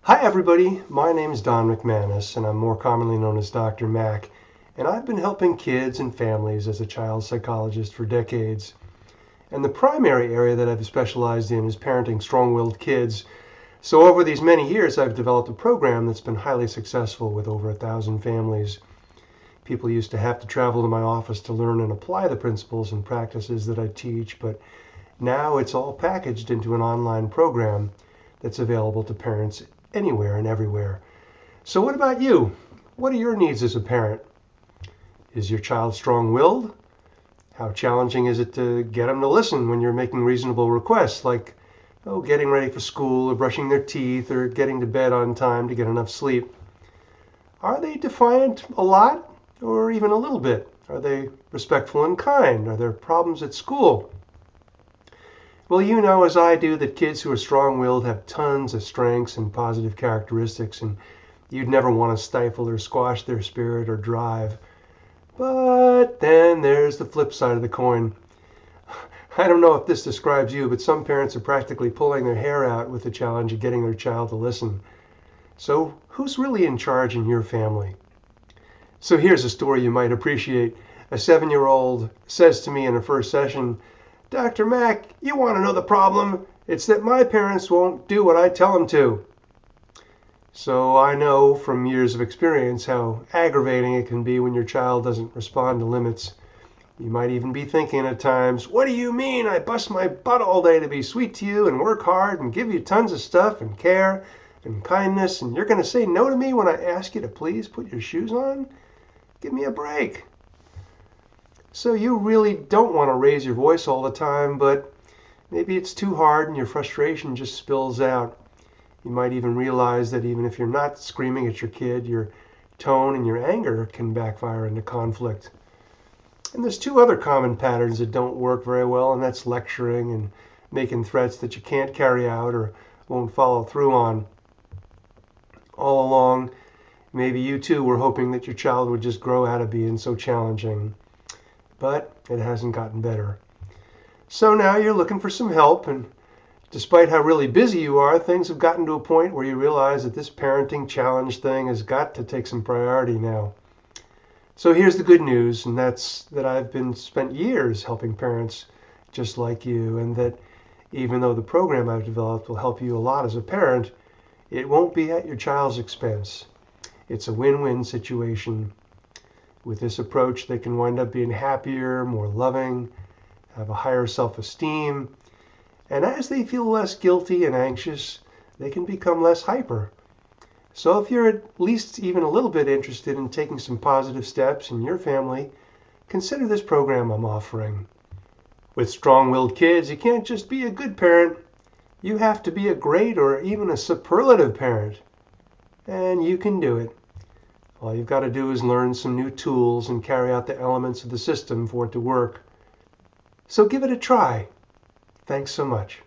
Hi everybody, my name is Don McManus and I'm more commonly known as Dr. Mac, and I've been helping kids and families as a child psychologist for decades. And the primary area that I've specialized in is parenting strong-willed kids. So over these many years I've developed a program that's been highly successful with over 1,000 families. People used to have to travel to my office to learn and apply the principles and practices that I teach, but now it's all packaged into an online program that's available to parents anywhere and everywhere. So what about you? What are your needs as a parent? Is your child strong-willed? How challenging is it to get them to listen when you're making reasonable requests like, getting ready for school or brushing their teeth or getting to bed on time to get enough sleep? Are they defiant a lot or even a little bit? Are they respectful and kind? Are there problems at school? Well, you know as I do that kids who are strong-willed have tons of strengths and positive characteristics, and you'd never want to stifle or squash their spirit or drive. But then there's the flip side of the coin. I don't know if this describes you, but some parents are practically pulling their hair out with the challenge of getting their child to listen. So who's really in charge in your family? So here's a story you might appreciate. A 7-year-old says to me in a first session, "Dr. Mac, you want to know the problem? It's that my parents won't do what I tell them to." So I know from years of experience how aggravating it can be when your child doesn't respond to limits. You might even be thinking at times, "What do you mean I bust my butt all day to be sweet to you and work hard and give you tons of stuff and care and kindness, and you're going to say no to me when I ask you to please put your shoes on? Give me a break." So you really don't want to raise your voice all the time, but maybe it's too hard and your frustration just spills out. You might even realize that even if you're not screaming at your kid, your tone and your anger can backfire into conflict. And there's two other common patterns that don't work very well, and that's lecturing and making threats that you can't carry out or won't follow through on. All along, maybe you too were hoping that your child would just grow out of being so challenging. But it hasn't gotten better. So now you're looking for some help, and despite how really busy you are, things have gotten to a point where you realize that this parenting challenge thing has got to take some priority now. So here's the good news, and that's that I've spent years helping parents just like you, and that even though the program I've developed will help you a lot as a parent, it won't be at your child's expense. It's a win-win situation. With this approach, they can wind up being happier, more loving, have a higher self-esteem, and as they feel less guilty and anxious, they can become less hyper. So if you're at least even a little bit interested in taking some positive steps in your family, consider this program I'm offering. With strong-willed kids, you can't just be a good parent. You have to be a great or even a superlative parent. And you can do it. All you've got to do is learn some new tools and carry out the elements of the system for it to work. So give it a try. Thanks so much.